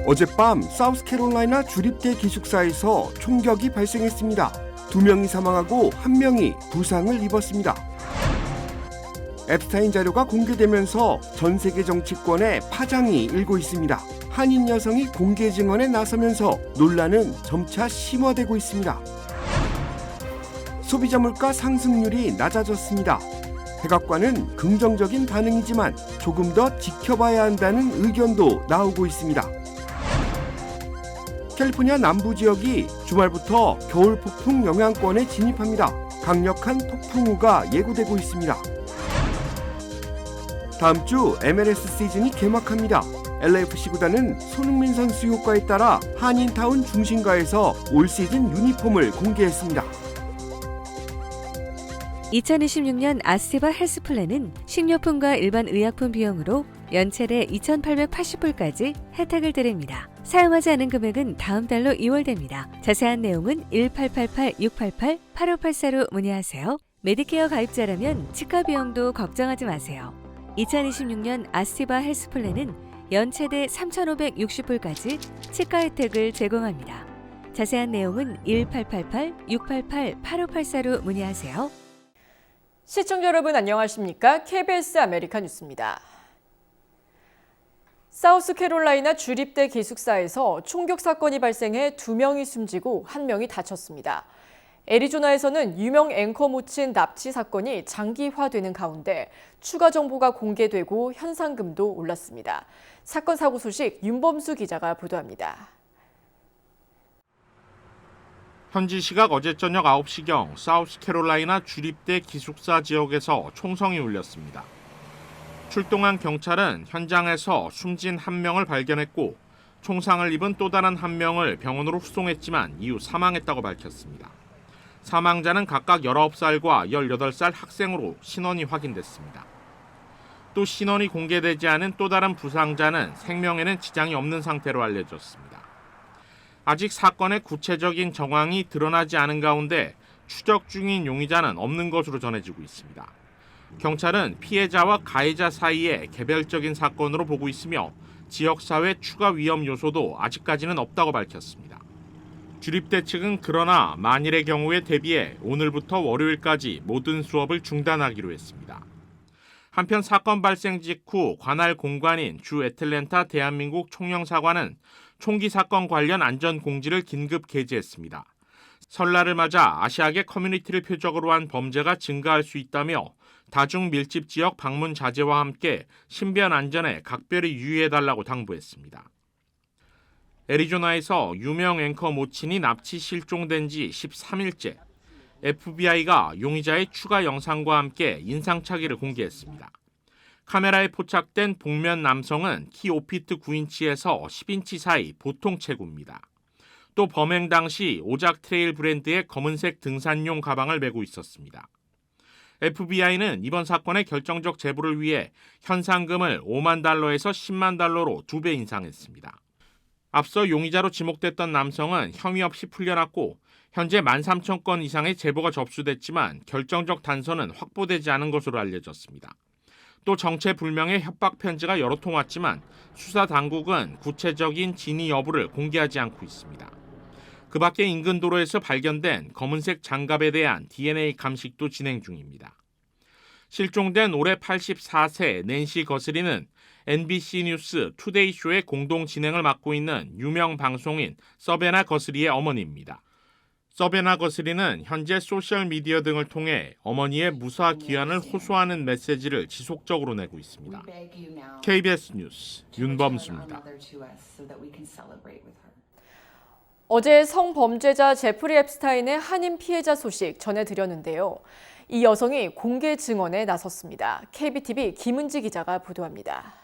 어젯밤 사우스캐롤라이나 주립대 기숙사에서 총격이 발생했습니다. 2명이 사망하고 1명이 부상을 입었습니다. 앱스타인 자료가 공개되면서 전 세계 정치권에 파장이 일고 있습니다. 한인 여성이 공개 증언에 나서면서 논란은 점차 심화되고 있습니다. 소비자 물가 상승률이 낮아졌습니다. 백악관은 긍정적인 반응이지만 조금 더 지켜봐야 한다는 의견도 나오고 있습니다. 캘리포니아 남부 지역이 주말부터 겨울 폭풍 영향권에 진입합니다. 강력한 폭풍우가 예고되고 있습니다. 다음 주 MLS 시즌이 개막합니다. LAFC 구단은 손흥민 선수 효과에 따라 한인타운 중심가에서 올 시즌 유니폼을 공개했습니다. 2026년 아스테바 헬스플랜은 식료품과 일반 의약품 비용으로 연체대 2,880불까지 혜택을 드립니다. 사용하지 않은 금액은 다음 달로 2월됩니다. 자세한 내용은 1888-688-8584로 문의하세요. 메디케어 가입자라면 치과 비용도 걱정하지 마세요. 2026년 아스티바 헬스플랜은 연체대 3,560불까지 치과 혜택을 제공합니다. 자세한 내용은 1888-688-8584로 문의하세요. 시청자 여러분 안녕하십니까? KBS 아메리카 뉴스입니다. 사우스캐롤라이나 주립대 기숙사에서 총격 사건이 발생해 2명이 숨지고 1명이 다쳤습니다. 애리조나에서는 유명 앵커 모친 납치 사건이 장기화되는 가운데 추가 정보가 공개되고 현상금도 올랐습니다. 사건 사고 소식 윤범수 기자가 보도합니다. 현지 시각 어제 저녁 9시경 사우스캐롤라이나 주립대 기숙사 지역에서 총성이 울렸습니다. 출동한 경찰은 현장에서 숨진 1명을 발견했고 총상을 입은 또 다른 1명을 병원으로 후송했지만 이후 사망했다고 밝혔습니다. 사망자는 각각 19살과 18살 학생으로 신원이 확인됐습니다. 또 신원이 공개되지 않은 또 다른 부상자는 생명에는 지장이 없는 상태로 알려졌습니다. 아직 사건의 구체적인 정황이 드러나지 않은 가운데 추적 중인 용의자는 없는 것으로 전해지고 있습니다. 경찰은 피해자와 가해자 사이의 개별적인 사건으로 보고 있으며 지역사회 추가 위험 요소도 아직까지는 없다고 밝혔습니다. 주립대 측은 그러나 만일의 경우에 대비해 오늘부터 월요일까지 모든 수업을 중단하기로 했습니다. 한편 사건 발생 직후 관할 공관인 주 애틀랜타 대한민국 총영사관은 총기 사건 관련 안전 공지를 긴급 게재했습니다. 설날을 맞아 아시아계 커뮤니티를 표적으로 한 범죄가 증가할 수 있다며 다중 밀집 지역 방문 자제와 함께 신변 안전에 각별히 유의해달라고 당부했습니다. 애리조나에서 유명 앵커 모친이 납치 실종된 지 13일째, FBI가 용의자의 추가 영상과 함께 인상착의를 공개했습니다. 카메라에 포착된 복면 남성은 키 5피트 9인치에서 10인치 사이 보통 체구입니다. 또 범행 당시 오작 트레일 브랜드의 검은색 등산용 가방을 메고 있었습니다. FBI는 이번 사건의 결정적 제보를 위해 현상금을 5만 달러에서 10만 달러로 2배 인상했습니다. 앞서 용의자로 지목됐던 남성은 혐의 없이 풀려났고 현재 13,000건 이상의 제보가 접수됐지만 결정적 단서는 확보되지 않은 것으로 알려졌습니다. 또 정체불명의 협박 편지가 여러 통 왔지만 수사 당국은 구체적인 진위 여부를 공개하지 않고 있습니다. 그 밖에 인근 도로에서 발견된 검은색 장갑에 대한 DNA 감식도 진행 중입니다. 실종된 올해 84세 낸시 거스리는 NBC 뉴스 투데이쇼의 공동 진행을 맡고 있는 유명 방송인 서베나 거스리의 어머니입니다. 서베나 거스리는 현재 소셜미디어 등을 통해 어머니의 무사 귀환을 호소하는 메시지를 지속적으로 내고 있습니다. KBS 뉴스 윤범수입니다. 어제 성범죄자 제프리 앱스타인의 한인 피해자 소식 전해드렸는데요. 이 여성이 공개 증언에 나섰습니다. KBTV 김은지 기자가 보도합니다.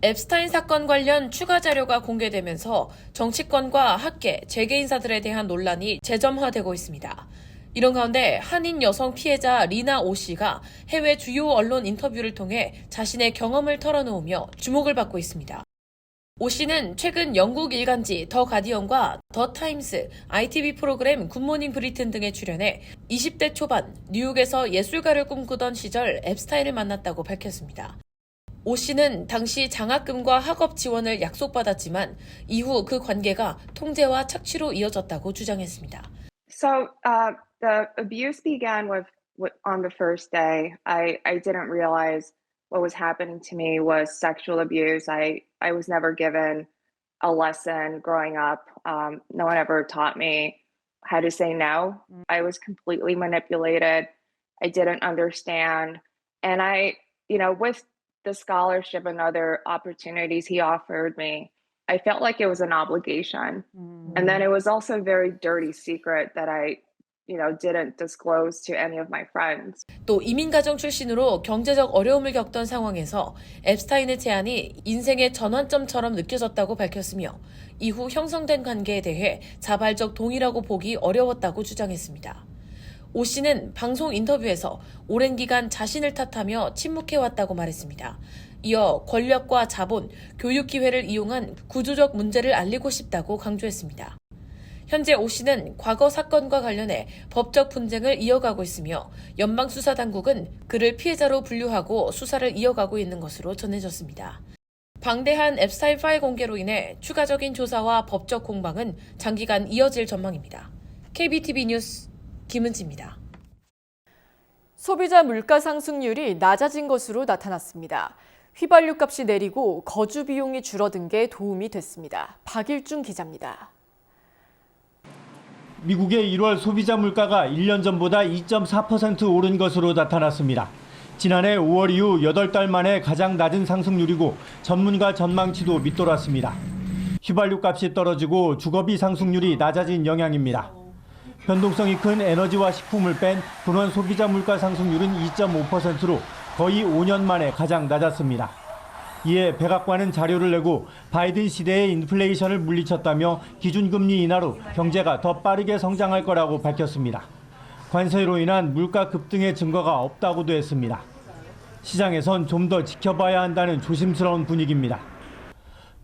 앱스타인 사건 관련 추가 자료가 공개되면서 정치권과 학계, 재계 인사들에 대한 논란이 재점화되고 있습니다. 이런 가운데 한인 여성 피해자 리나 오 씨가 해외 주요 언론 인터뷰를 통해 자신의 경험을 털어놓으며 주목을 받고 있습니다. 오 씨는 최근 영국 일간지 더 가디언과 더 타임스, ITV 프로그램 굿모닝 브리튼 등에 출연해 20대 초반 뉴욕에서 예술가를 꿈꾸던 시절 앱스타인을 만났다고 밝혔습니다. 오 씨는 당시 장학금과 학업 지원을 약속받았지만 이후 그 관계가 통제와 착취로 이어졌다고 주장했습니다. So the abuse began with on the first day. I didn't realize what was happening to me was sexual abuse. I was never given a lesson growing up. No one ever taught me how to say no. I was completely manipulated. I didn't understand. And with the scholarship and other opportunities he offered me, I felt like it was an obligation. And then it was also a very dirty secret that I didn't disclose to any of my friends. 또 이민가정 출신으로 경제적 어려움을 겪던 상황에서 앱스타인의 제안이 인생의 전환점처럼 느껴졌다고 밝혔으며 이후 형성된 관계에 대해 자발적 동의라고 보기 어려웠다고 주장했습니다. 오 씨는 방송 인터뷰에서 오랜 기간 자신을 탓하며 침묵해왔다고 말했습니다. 이어 권력과 자본, 교육 기회를 이용한 구조적 문제를 알리고 싶다고 강조했습니다. 현재 오 씨는 과거 사건과 관련해 법적 분쟁을 이어가고 있으며 연방수사당국은 그를 피해자로 분류하고 수사를 이어가고 있는 것으로 전해졌습니다. 방대한 앱스타인 파일 공개로 인해 추가적인 조사와 법적 공방은 장기간 이어질 전망입니다. KBTV 뉴스 김은지입니다. 소비자 물가 상승률이 낮아진 것으로 나타났습니다. 휘발유 값이 내리고 거주 비용이 줄어든 게 도움이 됐습니다. 박일중 기자입니다. 미국의 1월 소비자 물가가 1년 전보다 2.4% 오른 것으로 나타났습니다. 지난해 5월 이후 8달 만에 가장 낮은 상승률이고 전문가 전망치도 밑돌았습니다. 휘발유 값이 떨어지고 주거비 상승률이 낮아진 영향입니다. 변동성이 큰 에너지와 식품을 뺀 분원 소비자 물가 상승률은 2.5%로 거의 5년 만에 가장 낮았습니다. 이에 백악관은 자료를 내고 바이든 시대의 인플레이션을 물리쳤다며 기준금리 인하로 경제가 더 빠르게 성장할 거라고 밝혔습니다. 관세로 인한 물가 급등의 증거가 없다고도 했습니다. 시장에선 좀 더 지켜봐야 한다는 조심스러운 분위기입니다.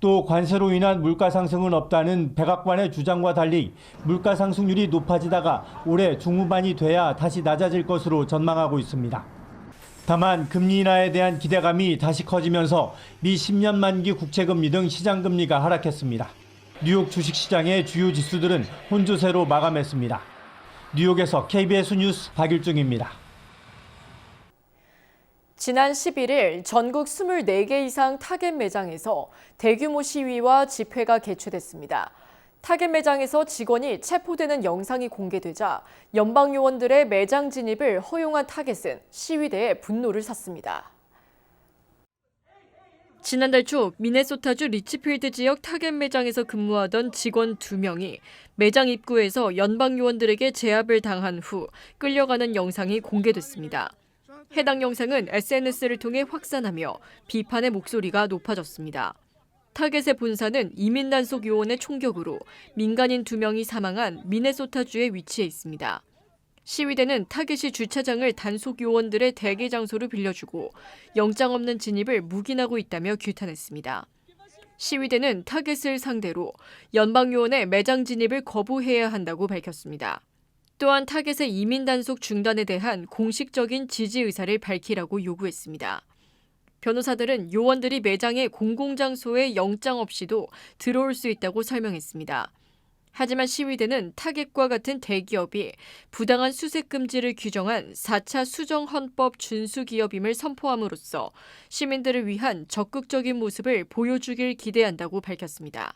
또 관세로 인한 물가 상승은 없다는 백악관의 주장과 달리 물가 상승률이 높아지다가 올해 중후반이 돼야 다시 낮아질 것으로 전망하고 있습니다. 다만 금리 인하에 대한 기대감이 다시 커지면서 미 10년 만기 국채금리 등 시장금리가 하락했습니다. 뉴욕 주식시장의 주요 지수들은 혼조세로 마감했습니다. 뉴욕에서 KBS 뉴스 박일중입니다. 지난 11일 전국 24개 이상 타겟 매장에서 대규모 시위와 집회가 개최됐습니다. 타겟 매장에서 직원이 체포되는 영상이 공개되자 연방 요원들의 매장 진입을 허용한 타겟은 시위대의 분노를 샀습니다. 지난달 초 미네소타주 리치필드 지역 타겟 매장에서 근무하던 직원 2명이 매장 입구에서 연방 요원들에게 제압을 당한 후 끌려가는 영상이 공개됐습니다. 해당 영상은 SNS를 통해 확산하며 비판의 목소리가 높아졌습니다. 타겟의 본사는 이민 단속 요원의 총격으로 민간인 2명이 사망한 미네소타주에 위치해 있습니다. 시위대는 타겟이 주차장을 단속 요원들의 대기 장소로 빌려주고 영장 없는 진입을 묵인하고 있다며 규탄했습니다. 시위대는 타겟을 상대로 연방 요원의 매장 진입을 거부해야 한다고 밝혔습니다. 또한 타겟의 이민 단속 중단에 대한 공식적인 지지 의사를 밝히라고 요구했습니다. 변호사들은 요원들이 매장의 공공장소에 영장 없이도 들어올 수 있다고 설명했습니다. 하지만 시위대는 타겟과 같은 대기업이 부당한 수색 금지를 규정한 4차 수정헌법 준수기업임을 선포함으로써 시민들을 위한 적극적인 모습을 보여주길 기대한다고 밝혔습니다.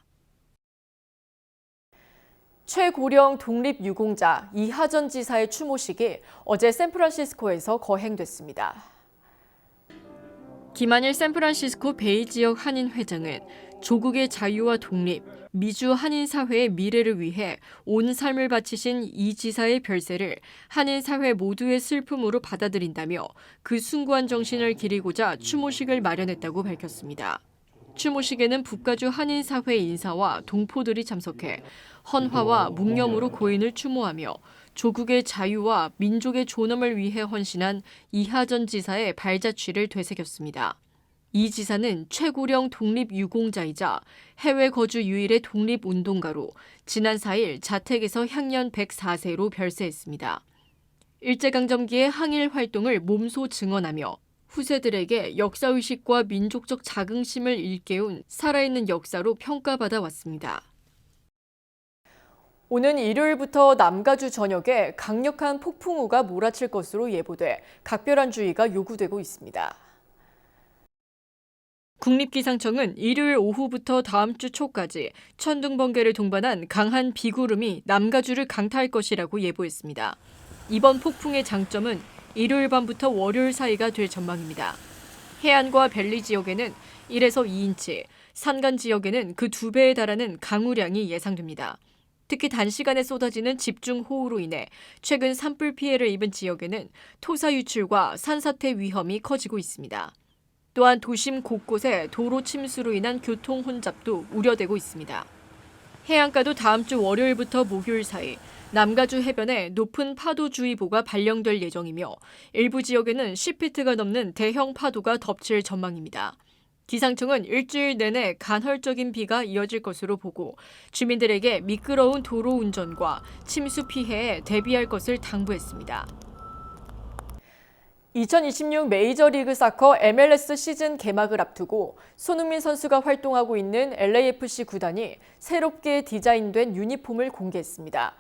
최고령 독립유공자 이하전 지사의 추모식이 어제 샌프란시스코에서 거행됐습니다. 김한일 샌프란시스코 베이 지역 한인 회장은 조국의 자유와 독립, 미주 한인 사회의 미래를 위해 온 삶을 바치신 이 지사의 별세를 한인 사회 모두의 슬픔으로 받아들인다며 그 숭고한 정신을 기리고자 추모식을 마련했다고 밝혔습니다. 추모식에는 북가주 한인 사회 인사와 동포들이 참석해 헌화와 묵념으로 고인을 추모하며 조국의 자유와 민족의 존엄을 위해 헌신한 이하전 지사의 발자취를 되새겼습니다. 이 지사는 최고령 독립유공자이자 해외 거주 유일의 독립운동가로 지난 4일 자택에서 향년 104세로 별세했습니다. 일제강점기의 항일 활동을 몸소 증언하며 후세들에게 역사의식과 민족적 자긍심을 일깨운 살아있는 역사로 평가받아 왔습니다. 오는 일요일부터 남가주 전역에 강력한 폭풍우가 몰아칠 것으로 예보돼 각별한 주의가 요구되고 있습니다. 국립기상청은 일요일 오후부터 다음 주 초까지 천둥, 번개를 동반한 강한 비구름이 남가주를 강타할 것이라고 예보했습니다. 이번 폭풍의 장점은 일요일 밤부터 월요일 사이가 될 전망입니다. 해안과 밸리 지역에는 1에서 2인치, 산간 지역에는 그 2배에 달하는 강우량이 예상됩니다. 특히 단시간에 쏟아지는 집중호우로 인해 최근 산불 피해를 입은 지역에는 토사 유출과 산사태 위험이 커지고 있습니다. 또한 도심 곳곳에 도로 침수로 인한 교통 혼잡도 우려되고 있습니다. 해안가도 다음 주 월요일부터 목요일 사이 남가주 해변에 높은 파도주의보가 발령될 예정이며 일부 지역에는 10피트가 넘는 대형 파도가 덮칠 전망입니다. 기상청은 일주일 내내 간헐적인 비가 이어질 것으로 보고 주민들에게 미끄러운 도로 운전과 침수 피해에 대비할 것을 당부했습니다. 2026 메이저리그 사커 MLS 시즌 개막을 앞두고 손흥민 선수가 활동하고 있는 LAFC 구단이 새롭게 디자인된 유니폼을 공개했습니다.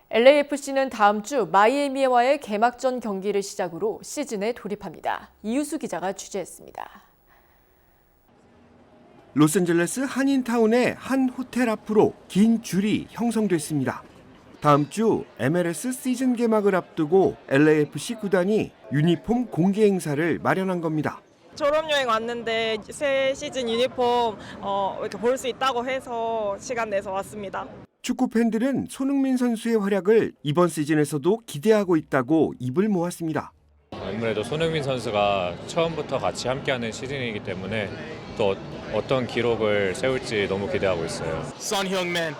LAFC는 다음 주 마이애미와의 개막전 경기를 시작으로 시즌에 돌입합니다. 이유수 기자가 취재했습니다. 로스앤젤레스 한인타운의 한 호텔 앞으로 긴 줄이 형성됐습니다. 다음 주 MLS 시즌 개막을 앞두고 LAFC 구단이 유니폼 공개 행사를 마련한 겁니다. 졸업여행 왔는데 새 시즌 유니폼 이렇게 볼 수 있다고 해서 시간 내서 왔습니다. 축구 팬들은 손흥민 선수의 활약을 이번 시즌에서도 기대하고 있다고 입을 모았습니다. 아무래도 손흥민 선수가 처음부터 같이 함께하는 시즌이기 때문에 또 어떤 기록을 세울지 너무 기대하고 있어요. Son Heung-min,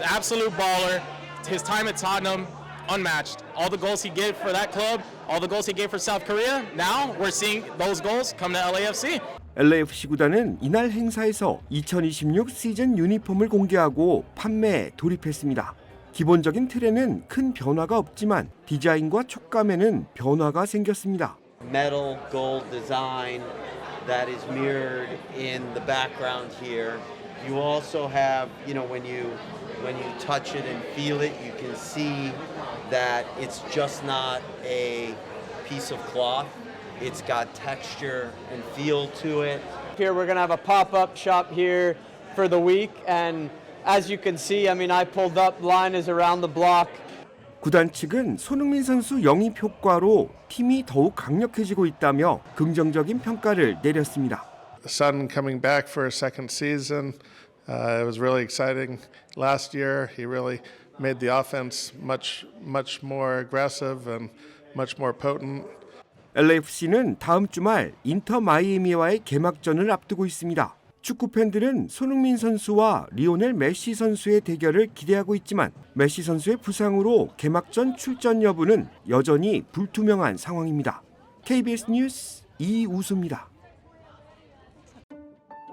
absolute baller. His time at Tottenham, unmatched. All the goals he gave for that club, all the goals he gave for South Korea. Now we're seeing those goals come to LAFC. LAFC 구단은 이날 행사에서 2026 시즌 유니폼을 공개하고 판매에 돌입했습니다. 기본적인 틀에는 큰 변화가 없지만 디자인과 촉감에는 변화가 생겼습니다. Metal gold design that is mirrored in the background here. You also have, when you touch it and feel it, you can see that it's just not a piece of cloth. It's got texture and feel to it. Here we're going to have a pop-up shop here for the week, and as you can see, I pulled up, line is around the block. 구단 측은 손흥민 선수 영입 효과로 팀이 더욱 강력해지고 있다며 긍정적인 평가를 내렸습니다. Son coming back for a second season, it was really exciting. Last year, he really made the offense much more aggressive and much more potent. LAFC는 다음 주말 인터 마이애미와의 개막전을 앞두고 있습니다. 축구 팬들은 손흥민 선수와 리오넬 메시 선수의 대결을 기대하고 있지만 메시 선수의 부상으로 개막전 출전 여부는 여전히 불투명한 상황입니다. KBS 뉴스 이우수입니다.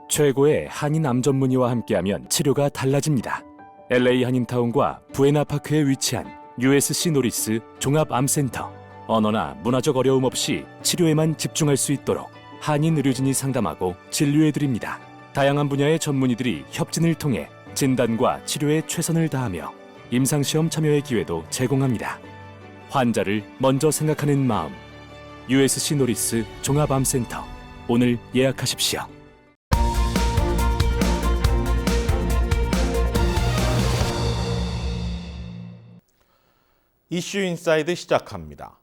최고의 한인 암 전문의와 함께하면 치료가 달라집니다. LA 한인타운과 부에나파크에 위치한 USC 노리스 종합암센터. 언어나 문화적 어려움 없이 치료에만 집중할 수 있도록 한인 의료진이 상담하고 진료해드립니다. 다양한 분야의 전문의들이 협진을 통해 진단과 치료에 최선을 다하며 임상시험 참여의 기회도 제공합니다. 환자를 먼저 생각하는 마음. USC 노리스 종합암센터. 오늘 예약하십시오. 이슈 인사이드 시작합니다.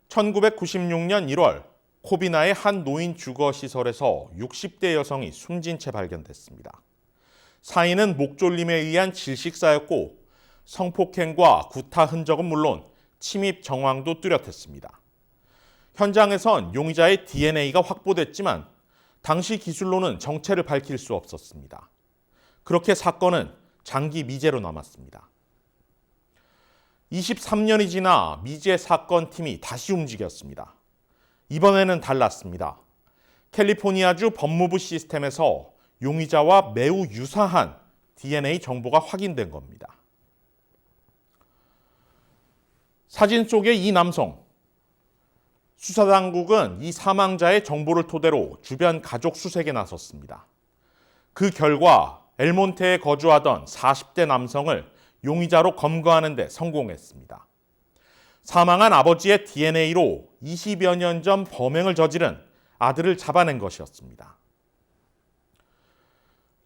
1996년 1월 코비나의 한 노인 주거시설에서 60대 여성이 숨진 채 발견됐습니다. 사인은 목졸림에 의한 질식사였고 성폭행과 구타 흔적은 물론 침입 정황도 뚜렷했습니다. 현장에선 용의자의 DNA가 확보됐지만 당시 기술로는 정체를 밝힐 수 없었습니다. 그렇게 사건은 장기 미제로 남았습니다. 23년이 지나 미제 사건팀이 다시 움직였습니다. 이번에는 달랐습니다. 캘리포니아주 법무부 시스템에서 용의자와 매우 유사한 DNA 정보가 확인된 겁니다. 사진 속의 이 남성, 수사당국은 이 사망자의 정보를 토대로 주변 가족 수색에 나섰습니다. 그 결과 엘몬테에 거주하던 40대 남성을 용의자로 검거하는 데 성공했습니다. 사망한 아버지의 DNA로 20여 년 전 범행을 저지른 아들을 잡아낸 것이었습니다.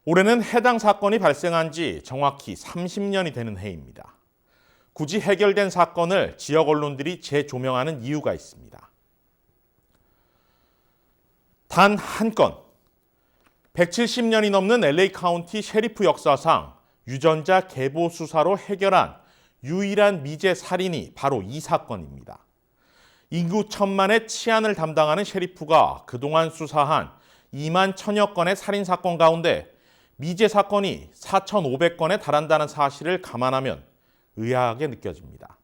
올해는 해당 사건이 발생한 지 정확히 30년이 되는 해입니다. 굳이 해결된 사건을 지역 언론들이 재조명하는 이유가 있습니다. 단 한 건, 170년이 넘는 LA 카운티 셰리프 역사상 유전자 계보 수사로 해결한 유일한 미제 살인이 바로 이 사건입니다. 인구 1000만의 치안을 담당하는 셰리프가 그동안 수사한 2만 1000여 건의 살인 사건 가운데 미제 사건이 4,500건에 달한다는 사실을 감안하면 의아하게 느껴집니다.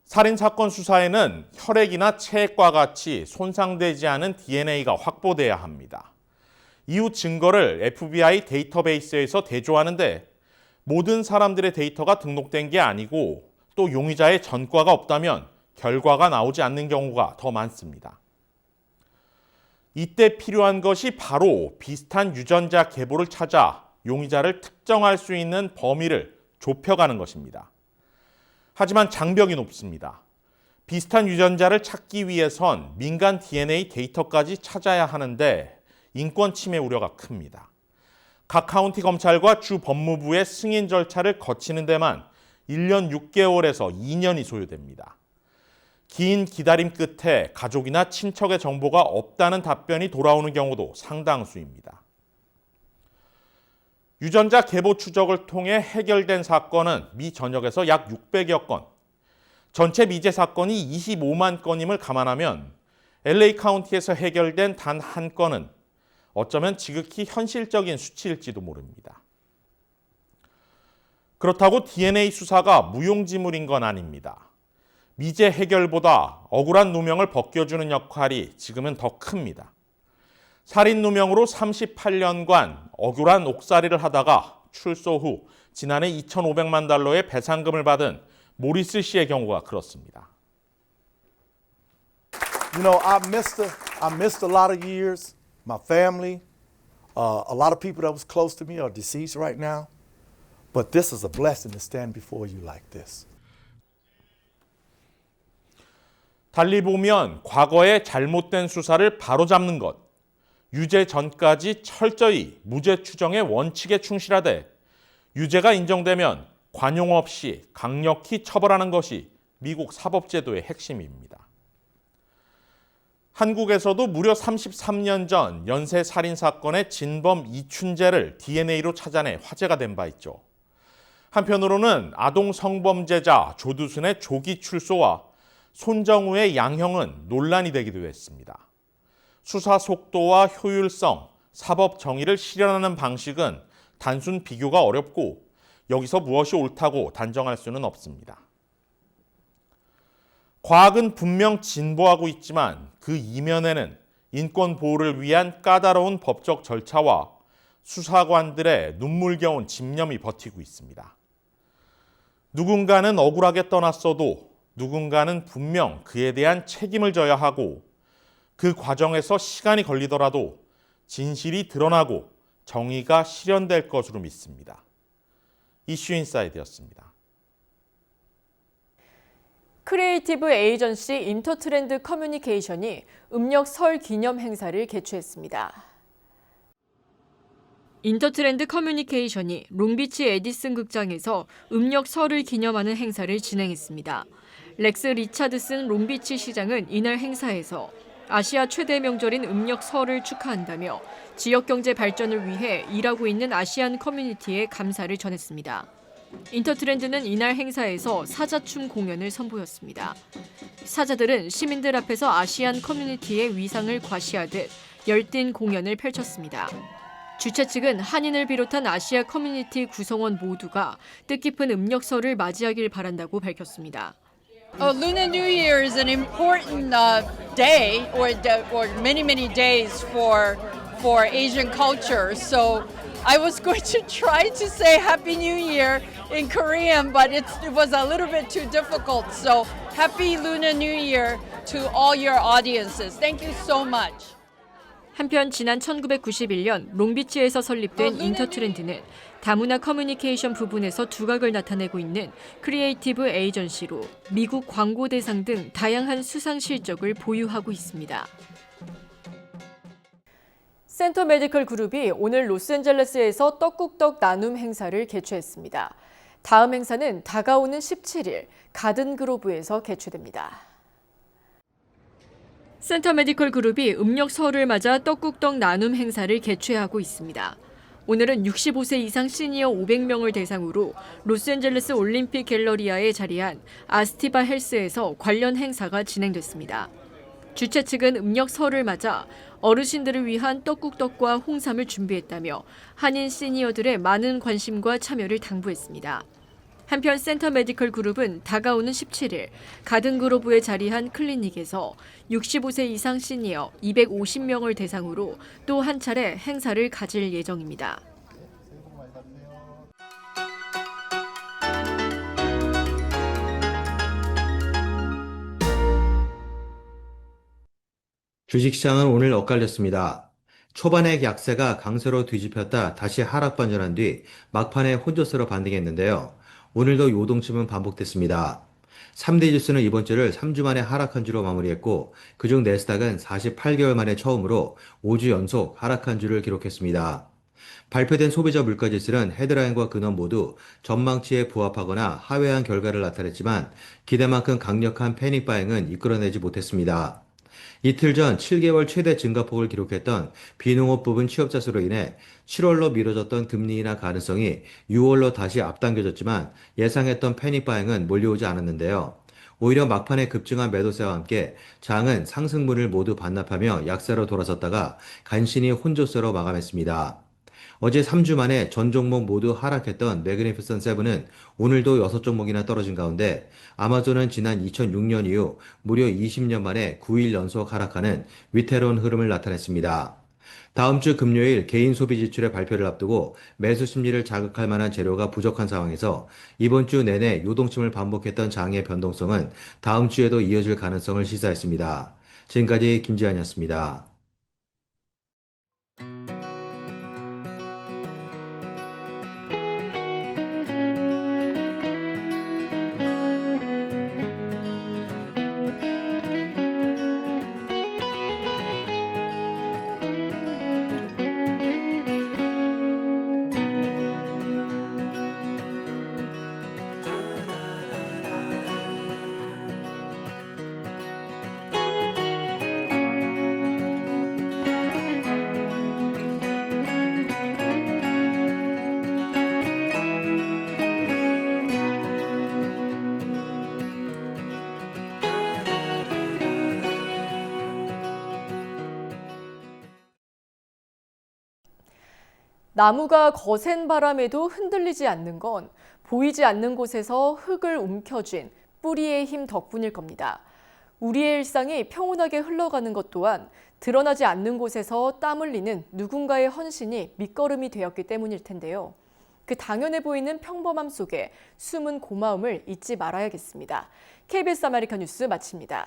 살인사건 수사에는 혈액이나 체액과 같이 손상되지 않은 DNA가 확보돼야 합니다. 이후 증거를 FBI 데이터베이스에서 대조하는데 모든 사람들의 데이터가 등록된 게 아니고 또 용의자의 전과가 없다면 결과가 나오지 않는 경우가 더 많습니다. 이때 필요한 것이 바로 비슷한 유전자 계보를 찾아 용의자를 특정할 수 있는 범위를 좁혀가는 것입니다. 하지만 장벽이 높습니다. 비슷한 유전자를 찾기 위해선 민간 DNA 데이터까지 찾아야 하는데 인권 침해 우려가 큽니다. 각 카운티 검찰과 주 법무부의 승인 절차를 거치는 데만 1년 6개월에서 2년이 소요됩니다. 긴 기다림 끝에 가족이나 친척의 정보가 없다는 답변이 돌아오는 경우도 상당수입니다. 유전자 계보 추적을 통해 해결된 사건은 미 전역에서 약 600여 건, 전체 미제 사건이 25만 건임을 감안하면 LA 카운티에서 해결된 단 한 건은 어쩌면 지극히 현실적인 수치일지도 모릅니다. 그렇다고 DNA 수사가 무용지물인 건 아닙니다. 미제 해결보다 억울한 누명을 벗겨주는 역할이 지금은 더 큽니다. 살인 누명으로 38년간 억울한 옥살이를 하다가 출소 후 지난해 2,500만 달러의 배상금을 받은 모리스 씨의 경우가 그렇습니다. You know, I missed a lot of years. My family, a lot of people that was close to me are deceased right now. But this is a blessing to stand before you like this. 달리 보면 과거의 잘못된 수사를 바로잡는 것, 유죄 전까지 철저히 무죄 추정의 원칙에 충실하되 유죄가 인정되면 관용 없이 강력히 처벌하는 것이 미국 사법제도의 핵심입니다. 한국에서도 무려 33년 전 연쇄 살인 사건의 진범 이춘재를 DNA로 찾아내 화제가 된 바 있죠. 한편으로는 아동 성범죄자 조두순의 조기 출소와 손정우의 양형은 논란이 되기도 했습니다. 수사 속도와 효율성, 사법 정의를 실현하는 방식은 단순 비교가 어렵고 여기서 무엇이 옳다고 단정할 수는 없습니다. 과학은 분명 진보하고 있지만 그 이면에는 인권 보호를 위한 까다로운 법적 절차와 수사관들의 눈물겨운 집념이 버티고 있습니다. 누군가는 억울하게 떠났어도 누군가는 분명 그에 대한 책임을 져야 하고 그 과정에서 시간이 걸리더라도 진실이 드러나고 정의가 실현될 것으로 믿습니다. 이슈 인사이드였습니다. 크리에이티브 에이전시 인터트렌드 커뮤니케이션이 음력 설 기념 행사를 개최했습니다. 인터트렌드 커뮤니케이션이 롱비치 에디슨 극장에서 음력 설을 기념하는 행사를 진행했습니다. 렉스 리차드슨 롱비치 시장은 이날 행사에서 아시아 최대 명절인 음력 설을 축하한다며 지역 경제 발전을 위해 일하고 있는 아시안 커뮤니티에 감사를 전했습니다. 인터트렌드는 이날 행사에서 사자춤 공연을 선보였습니다. 사자들은 시민들 앞에서 아시안 커뮤니티의 위상을 과시하듯 열띤 공연을 펼쳤습니다. 주최 측은 한인을 비롯한 아시아 커뮤니티 구성원 모두가 뜻깊은 음력설을 맞이하길 바란다고 밝혔습니다. Lunar New Year is an important day, or many days for Asian culture. So I was going to try to say Happy New Year in Korean, but it was a little bit too difficult. So Happy Lunar New Year to all your audiences. Thank you so much. 한편 지난 1991년 롱비치에서 설립된 인터트렌드는 다문화 커뮤니케이션 부분에서 두각을 나타내고 있는 크리에이티브 에이전시로 미국 광고 대상 등 다양한 수상 실적을 보유하고 있습니다. 센터 메디컬 그룹이 오늘 로스앤젤레스에서 떡국떡 나눔 행사를 개최했습니다. 다음 행사는 다가오는 17일 가든 그로브에서 개최됩니다. 센터 메디컬 그룹이 음력 설을 맞아 떡국떡 나눔 행사를 개최하고 있습니다. 오늘은 65세 이상 시니어 500명을 대상으로 로스앤젤레스 올림픽 갤러리아에 자리한 아스티바 헬스에서 관련 행사가 진행됐습니다. 주최 측은 음력 설을 맞아 어르신들을 위한 떡국떡과 홍삼을 준비했다며 한인 시니어들의 많은 관심과 참여를 당부했습니다. 한편 센터 메디컬 그룹은 다가오는 17일 가든 그로브에 자리한 클리닉에서 65세 이상 시니어 250명을 대상으로 또 한 차례 행사를 가질 예정입니다. 주식시장은 오늘 엇갈렸습니다. 초반에 약세가 강세로 뒤집혔다 다시 하락 반전한 뒤 막판에 혼조세로 반등했는데요. 오늘도 요동침은 반복됐습니다. 3대 지수는 이번 주를 3주 만에 하락한 주로 마무리했고 그중 내스닥은 48개월 만에 처음으로 5주 연속 하락한 주를 기록했습니다. 발표된 소비자 물가지수는 헤드라인과 근원 모두 전망치에 부합하거나 하회한 결과를 나타냈지만 기대만큼 강력한 패닉 바잉은 이끌어내지 못했습니다. 이틀 전 7개월 최대 증가폭을 기록했던 비농업 부분 취업자 수로 인해 7월로 미뤄졌던 금리 인하 가능성이 6월로 다시 앞당겨졌지만 예상했던 패닉 바잉은 몰려오지 않았는데요. 오히려 막판에 급증한 매도세와 함께 장은 상승분을 모두 반납하며 약세로 돌아섰다가 간신히 혼조세로 마감했습니다. 어제 3주 만에 전 종목 모두 하락했던 매그니피선 세븐은 오늘도 6종목이나 떨어진 가운데 아마존은 지난 2006년 이후 무려 20년 만에 9일 연속 하락하는 위태로운 흐름을 나타냈습니다. 다음 주 금요일 개인 소비 지출의 발표를 앞두고 매수 심리를 자극할 만한 재료가 부족한 상황에서 이번 주 내내 요동침을 반복했던 장의 변동성은 다음 주에도 이어질 가능성을 시사했습니다. 지금까지 김지한이었습니다. 나무가 거센 바람에도 흔들리지 않는 건 보이지 않는 곳에서 흙을 움켜쥔 뿌리의 힘 덕분일 겁니다. 우리의 일상이 평온하게 흘러가는 것 또한 드러나지 않는 곳에서 땀 흘리는 누군가의 헌신이 밑거름이 되었기 때문일 텐데요. 그 당연해 보이는 평범함 속에 숨은 고마움을 잊지 말아야겠습니다. KBS 아메리카 뉴스 마칩니다.